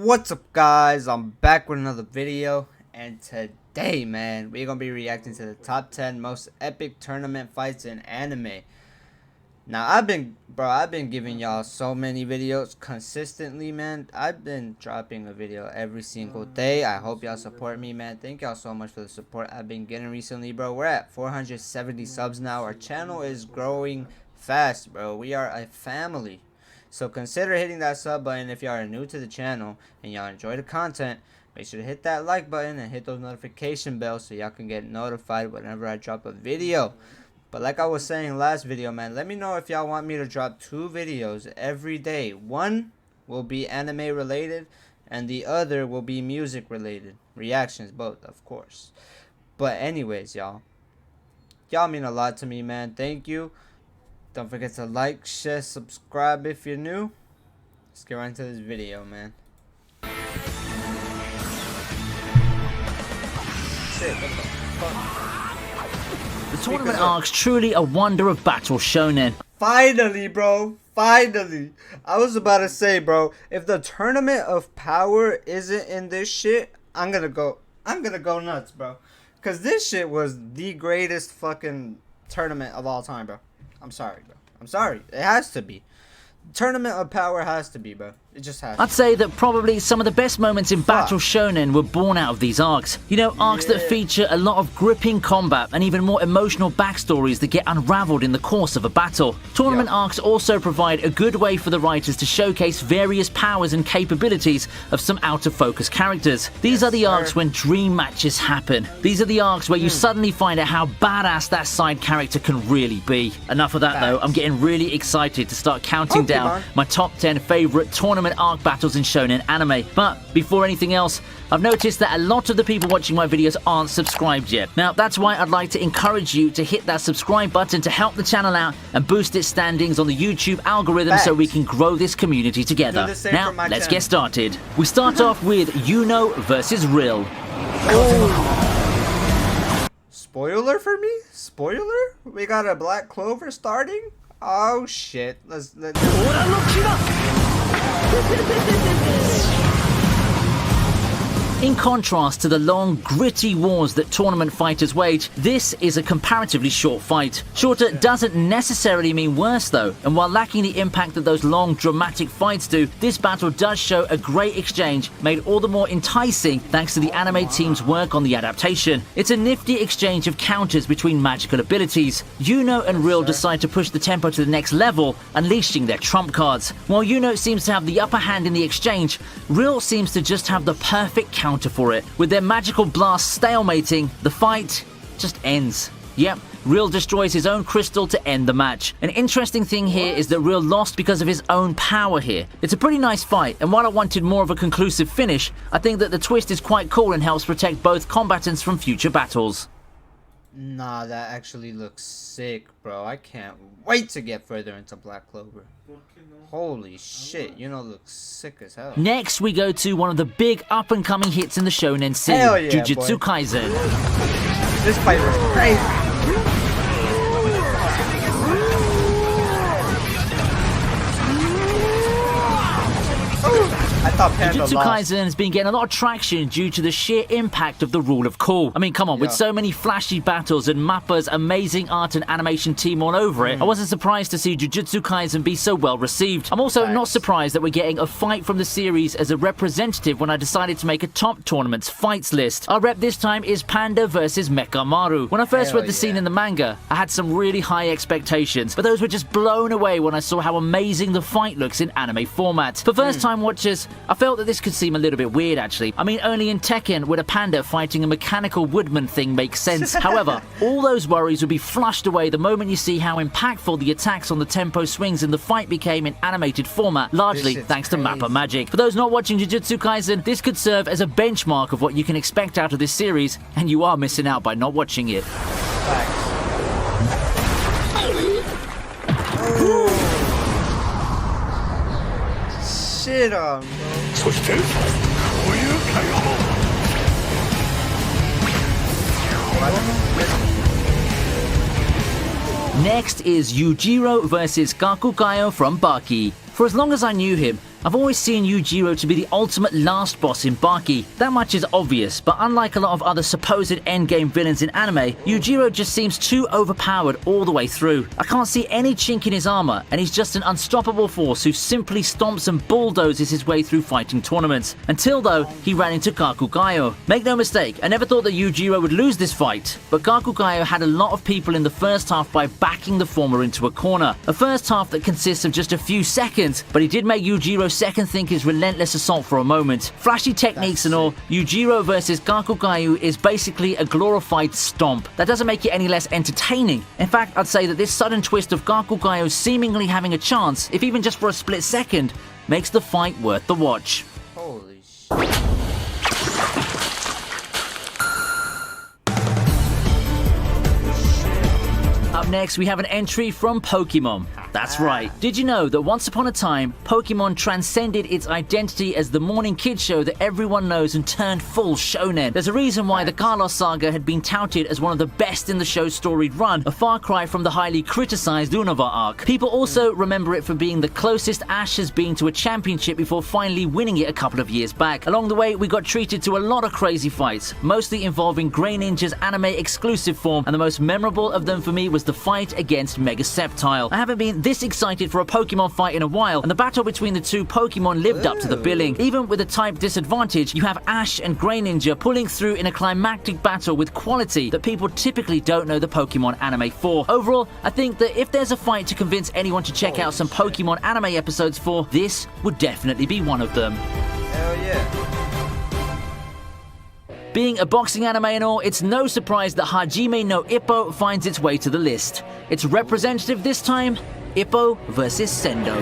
What's up, guys? I'm back with another video, and today, man, we're gonna be reacting to the top 10 most epic tournament fights in anime. Now, I've been giving y'all so many videos consistently, man. I've been dropping a video every single day. I hope y'all support me, man. Thank y'all so much for the support I've been getting recently, bro. We're at 470 subs now. Our channel is growing fast, bro. We are a family. So consider hitting that sub button if y'all are new to the channel and y'all enjoy the content. Make sure to hit that like button and hit those notification bells so y'all can get notified whenever I drop a video. But like I was saying last video, man, let me know if y'all want me to drop 2 videos every day. One will be anime related and the other will be music related. Reactions, both, of course. But anyways, y'all mean a lot to me, man. Thank you. Don't forget to like, share, subscribe if you're new. Let's get right into this video, man. Shit, what the fuck? The tournament arc's truly a wonder of battle shonen. Finally, bro. Finally. I was about to say, bro, if the tournament of power isn't in this shit, I'm gonna go nuts, bro. Cause this shit was the greatest fucking tournament of all time, bro. I'm sorry, bro. I'm sorry. It has to be. Tournament of Power has to be, bro. It just has to. I'd say that probably some of the best moments in battle shonen were born out of these arcs. You know, arcs that feature a lot of gripping combat and even more emotional backstories that get unraveled in the course of a battle. Tournament arcs also provide a good way for the writers to showcase various powers and capabilities of some out-of-focus characters. These are the arcs when dream matches happen. These are the arcs where you suddenly find out how badass that side character can really be. Enough of that though, I'm getting really excited to start counting down my top 10 favorite tournament arc battles in shonen anime. But before anything else, I've noticed that a lot of the people watching my videos aren't subscribed yet. Now that's why I'd like to encourage you to hit that subscribe button to help the channel out and boost its standings on the YouTube algorithm so we can grow this community together. Now let's get started. We start off with Yuno versus Real. Spoiler for me? Spoiler? We got a Black Clover starting? Oh shit. Let's In contrast to the long, gritty wars that tournament fighters wage, this is a comparatively short fight. Shorter doesn't necessarily mean worse though, and while lacking the impact that those long, dramatic fights do, this battle does show a great exchange, made all the more enticing thanks to the anime team's work on the adaptation. It's a nifty exchange of counters between magical abilities. Yuno and Real decide to push the tempo to the next level, unleashing their trump cards. While Yuno seems to have the upper hand in the exchange, Real seems to just have the perfect counter for it. With their magical blast stalemating, the fight just ends. Yep, Real destroys his own crystal to end the match. An interesting thing here is that Real lost because of his own power here. It's a pretty nice fight, and while I wanted more of a conclusive finish, I think that the twist is quite cool and helps protect both combatants from future battles. Nah, that actually looks sick, bro. I can't wait to get further into Black Clover. Holy shit, looks sick as hell. Next, we go to one of the big up-and-coming hits in the shonen scene, Jujitsu Kaizen. This fight was crazy. I thought Panda Jujutsu lost. Kaisen has been getting a lot of traction due to the sheer impact of the rule of cool. I mean, come on, with so many flashy battles and Mappa's amazing art and animation team all over it, I wasn't surprised to see Jujutsu Kaisen be so well received. I'm also not surprised that we're getting a fight from the series as a representative when I decided to make a top tournaments fights list. Our rep this time is Panda versus Mekamaru. When I first read the scene in the manga, I had some really high expectations, but those were just blown away when I saw how amazing the fight looks in anime format. For first-time watchers, I felt that this could seem a little bit weird actually. I mean, only in Tekken would a panda fighting a mechanical woodman thing make sense. However, all those worries would be flushed away the moment you see how impactful the attacks on the tempo swings in the fight became in animated format, largely thanks to Mappa magic. For those not watching Jujutsu Kaisen, this could serve as a benchmark of what you can expect out of this series, and you are missing out by not watching it. Shit on, bro. Next is Yujiro versus Kakukayo from Baki. For as long as I knew him, I've always seen Yujiro to be the ultimate last boss in Baki. That much is obvious, but unlike a lot of other supposed endgame villains in anime, Yujiro just seems too overpowered all the way through. I can't see any chink in his armor, and he's just an unstoppable force who simply stomps and bulldozes his way through fighting tournaments. Until though, he ran into Gakugayo. Make no mistake, I never thought that Yujiro would lose this fight, but Gakugayo had a lot of people in the first half by backing the former into a corner. A first half that consists of just a few seconds, but he did make Yujiro second think his relentless assault for a moment. Flashy techniques and all, Yujiro versus Gakugayo is basically a glorified stomp. That doesn't make it any less entertaining. In fact, I'd say that this sudden twist of Gakugayo seemingly having a chance, if even just for a split second, makes the fight worth the watch. Holy shit. Up next, we have an entry from Pokemon. That's right. Did you know that once upon a time, Pokemon transcended its identity as the morning kid show that everyone knows and turned full shonen? There's a reason why the Kalos saga had been touted as one of the best in the show's storied run, a far cry from the highly criticized Unova arc. People also remember it for being the closest Ash has been to a championship before finally winning it a couple of years back. Along the way, we got treated to a lot of crazy fights, mostly involving Grey Ninja's anime exclusive form, and the most memorable of them for me was the fight against Mega Sceptile. I haven't been this excited for a Pokemon fight in a while, and the battle between the two Pokemon lived up to the billing. Even with a type disadvantage, you have Ash and Grey Ninja pulling through in a climactic battle with quality that people typically don't know the Pokemon anime for. Overall, I think that if there's a fight to convince anyone to check out some Pokemon anime episodes for, this would definitely be one of them. Hell yeah. Being a boxing anime and all, it's no surprise that Hajime no Ippo finds its way to the list. It's representative this time, Ippo versus Sendo.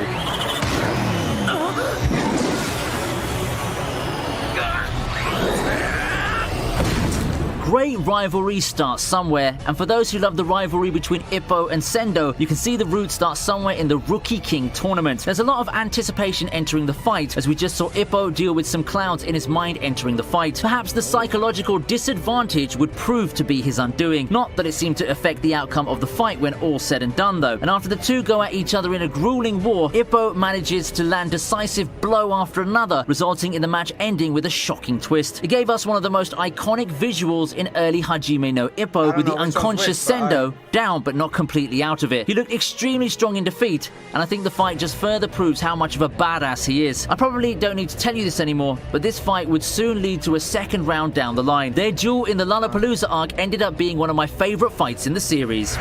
Great rivalry starts somewhere, and for those who love the rivalry between Ippo and Sendo, you can see the root start somewhere in the Rookie King tournament. There's a lot of anticipation entering the fight, as we just saw Ippo deal with some clouds in his mind entering the fight. Perhaps the psychological disadvantage would prove to be his undoing. Not that it seemed to affect the outcome of the fight when all said and done though, and after the two go at each other in a grueling war, Ippo manages to land decisive blow after another, resulting in the match ending with a shocking twist. It gave us one of the most iconic visuals in early Hajime no Ippo, with the unconscious Sendo down but not completely out of it. He looked extremely strong in defeat, and I think the fight just further proves how much of a badass he is. I probably don't need to tell you this anymore, but this fight would soon lead to a second round down the line. Their duel in the Lollapalooza arc ended up being one of my favorite fights in the series.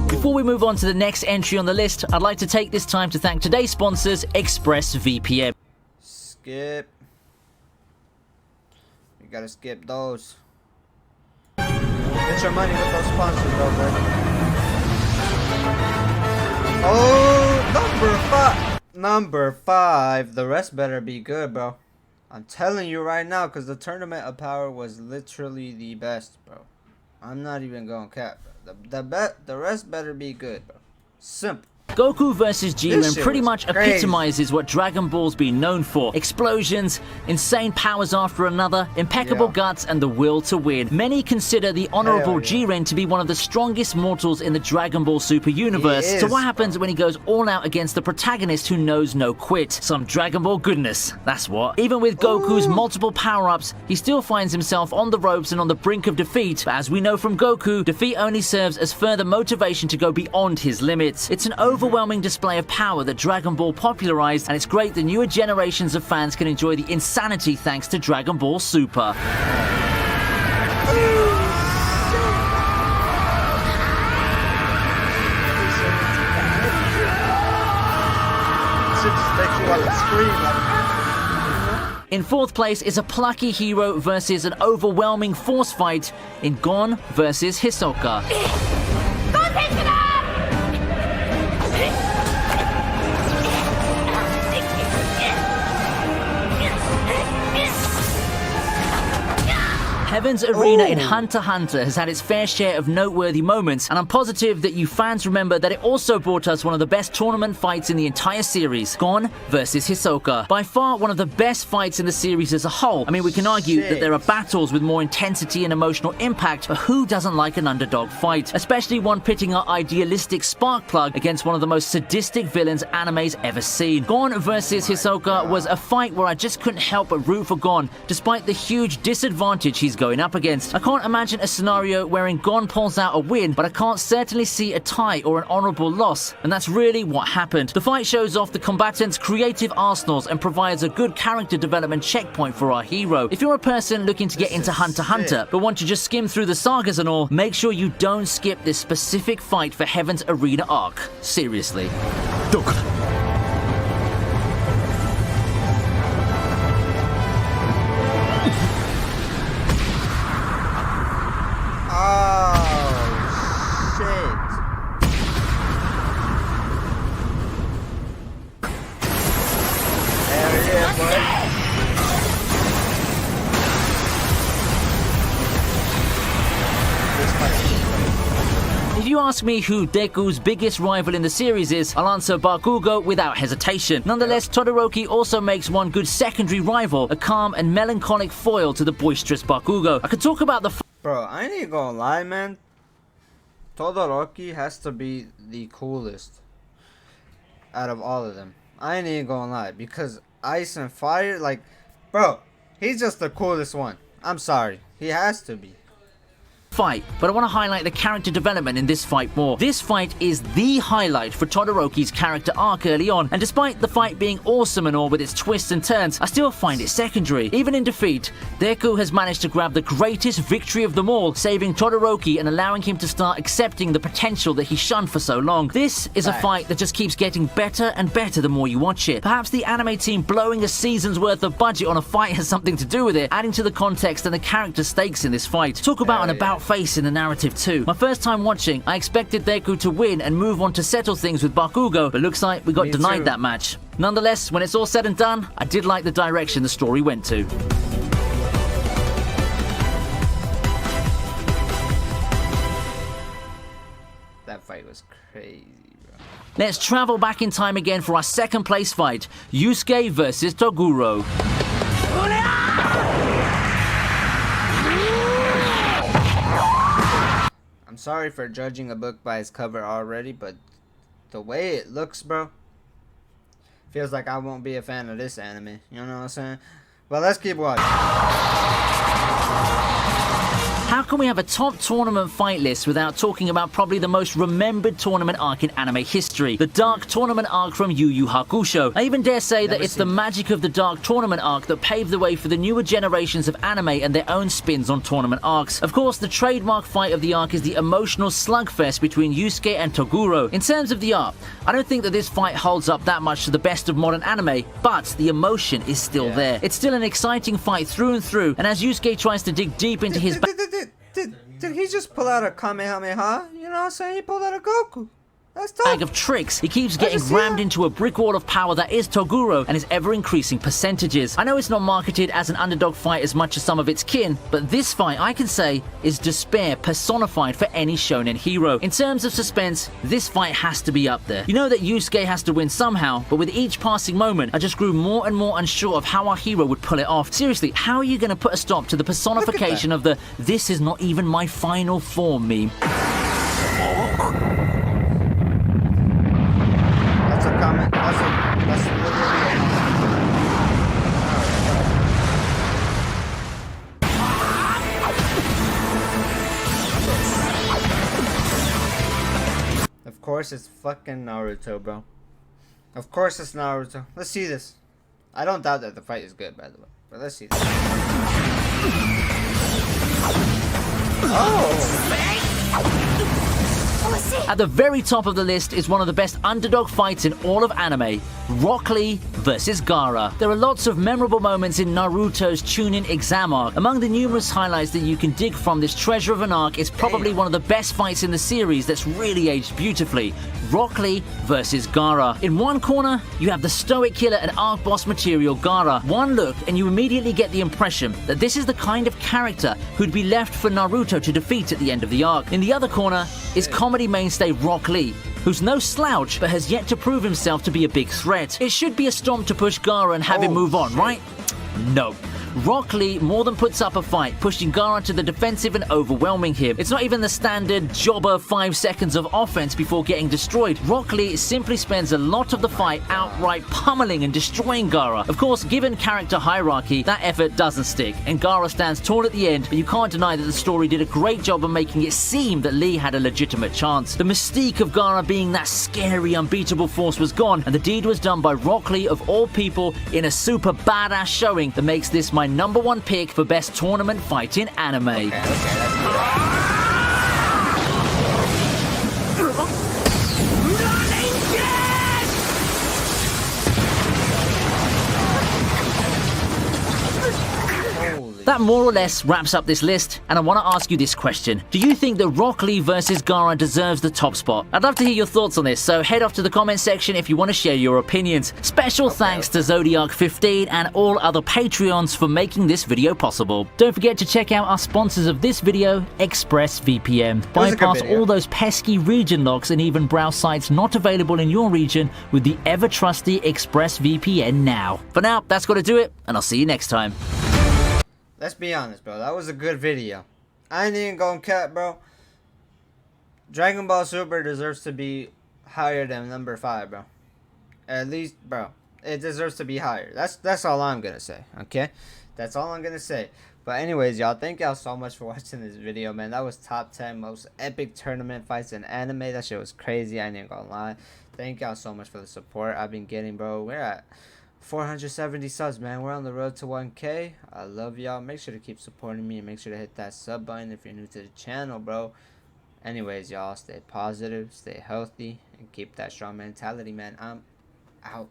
Before we move on to the next entry on the list, I'd like to take this time to thank today's sponsors, ExpressVPN. Skip. You gotta skip those. Get your money with those sponsors, though, bro. Oh, number five. The rest better be good, bro. I'm telling you right now, because the Tournament of Power was literally the best, bro. I'm not even going cap, bro. The rest better be good, bro. Simple. Goku vs. Jiren pretty much epitomizes what Dragon Ball's been known for. Explosions, insane powers after another, impeccable guts, and the will to win. Many consider the Honorable Jiren to be one of the strongest mortals in the Dragon Ball Super universe. So what happens when he goes all out against the protagonist who knows no quit? Some Dragon Ball goodness, that's what. Even with Goku's multiple power-ups, he still finds himself on the ropes and on the brink of defeat. But as we know from Goku, defeat only serves as further motivation to go beyond his limits. It's an overwhelming display of power that Dragon Ball popularized, and it's great that newer generations of fans can enjoy the insanity thanks to Dragon Ball Super. In fourth place is a plucky hero versus an overwhelming force fight in Gon versus Hisoka. Heaven's Arena in Ooh. Hunter x Hunter has had its fair share of noteworthy moments, and I'm positive that you fans remember that it also brought us one of the best tournament fights in the entire series, Gon versus Hisoka. By far one of the best fights in the series as a whole. I mean, we can argue that there are battles with more intensity and emotional impact, but who doesn't like an underdog fight? Especially one pitting our idealistic spark plug against one of the most sadistic villains anime's ever seen. Gon versus Hisoka was a fight where I just couldn't help but root for Gon, despite the huge disadvantage he's going up against. I can't imagine a scenario wherein Gon pulls out a win, but I can't certainly see a tie or an honorable loss, and that's really what happened. The fight shows off the combatants' creative arsenals and provides a good character development checkpoint for our hero. If you're a person looking to get into Hunter x Hunter, but want to just skim through the sagas and all, make sure you don't skip this specific fight for Heaven's Arena arc. Seriously. If you ask me who Deku's biggest rival in the series is, I'll answer Bakugo without hesitation. Nonetheless, Todoroki also makes one good secondary rival, a calm and melancholic foil to the boisterous Bakugo. I could talk about the Bro, I ain't gonna lie, man. Todoroki has to be the coolest out of all of them. I ain't even gonna lie, because Ice and Fire, like, bro, he's just the coolest one. I'm sorry, he has to be. fight, but I want to highlight the character development in this fight more. This fight is the highlight for Todoroki's character arc early on, and despite the fight being awesome and all with its twists and turns, I still find it secondary. Even in defeat, Deku has managed to grab the greatest victory of them all, saving Todoroki and allowing him to start accepting the potential that he shunned for so long. This is a fight that just keeps getting better and better the more you watch it. Perhaps the anime team blowing a season's worth of budget on a fight has something to do with it, adding to the context and the character stakes in this fight. Talk about an about face in the narrative too. My first time watching, I expected Deku to win and move on to settle things with Bakugo, but looks like we got denied that match. Nonetheless, when it's all said and done, I did like the direction the story went to. That fight was crazy, bro. Let's travel back in time again for our second place fight, Yusuke versus Toguro. I'm sorry for judging a book by its cover already, but the way it looks, bro, feels like I won't be a fan of this anime. You know what I'm saying? But let's keep watching. How can we have a top tournament fight list without talking about probably the most remembered tournament arc in anime history? The Dark Tournament arc from Yu Yu Hakusho. I even dare say that it's the magic of the Dark Tournament arc that paved the way for the newer generations of anime and their own spins on tournament arcs. Of course, the trademark fight of the arc is the emotional slugfest between Yusuke and Toguro. In terms of the art, I don't think that this fight holds up that much to the best of modern anime, but the emotion is still there. It's still an exciting fight through and through, and as Yusuke tries to dig deep into his Did he just pull out a Kamehameha? You know what I'm saying? He pulled out a Goku. That's tough. Bag of tricks, he keeps getting rammed into a brick wall of power that is Toguro and his ever-increasing percentages. I know it's not marketed as an underdog fight as much as some of its kin, but this fight, I can say, is despair personified for any shonen hero. In terms of suspense, this fight has to be up there. You know that Yusuke has to win somehow, but with each passing moment, I just grew more and more unsure of how our hero would pull it off. Seriously, how are you going to put a stop to the personification of the "this is not even my final form" meme? That's literally. Of course it's fucking Naruto, bro. Of course it's Naruto. Let's see this. I don't doubt that the fight is good, by the way. But let's see this. Oh! At the very top of the list is one of the best underdog fights in all of anime, Rock Lee vs. Gaara. There are lots of memorable moments in Naruto's Chunin exam arc. Among the numerous highlights that you can dig from this treasure of an arc is probably one of the best fights in the series that's really aged beautifully, Rock Lee vs. Gaara. In one corner, you have the stoic killer and arc boss material Gaara. One look and you immediately get the impression that this is the kind of character who'd be left for Naruto to defeat at the end of the arc. In the other corner is comedy mainstay Rock Lee, who's no slouch but has yet to prove himself to be a big threat. It should be a stomp to push Gaara and have him move on, right? No. Rock Lee more than puts up a fight, pushing Gaara to the defensive and overwhelming him. It's not even the standard jobber 5 seconds of offense before getting destroyed. Rock Lee simply spends a lot of the fight outright pummeling and destroying Gaara. Of course, given character hierarchy, that effort doesn't stick, and Gaara stands tall at the end, but you can't deny that the story did a great job of making it seem that Lee had a legitimate chance. The mystique of Gaara being that scary, unbeatable force was gone, and the deed was done by Rock Lee of all people in a super badass showing that makes this my number one pick for best tournament fight in anime. Okay, let's do that. That more or less wraps up this list, and I want to ask you this question. Do you think that Rock Lee vs. Gaara deserves the top spot? I'd love to hear your thoughts on this, so head off to the comment section if you want to share your opinions. Special thanks to Zodiac15 and all other Patreons for making this video possible. Don't forget to check out our sponsors of this video, ExpressVPN. Bypass all those pesky region locks and even browse sites not available in your region with the ever-trusty ExpressVPN now. For now, that's got to do it, and I'll see you next time. Let's be honest, bro. That was a good video. I ain't even gonna cut, bro. Dragon Ball Super deserves to be higher than number 5, bro. At least, bro. It deserves to be higher. That's all I'm gonna say, okay? That's all I'm gonna say. But anyways, y'all, thank y'all so much for watching this video, man. That was top 10 most epic tournament fights in anime. That shit was crazy. I ain't even gonna lie. Thank y'all so much for the support I've been getting, bro. We're at 470 subs, man. We're on the road to 1K. I love y'all. Make sure to keep supporting me and make sure to hit that sub button if you're new to the channel, bro. Anyways, y'all, stay positive, stay healthy, and keep that strong mentality, man. I'm out.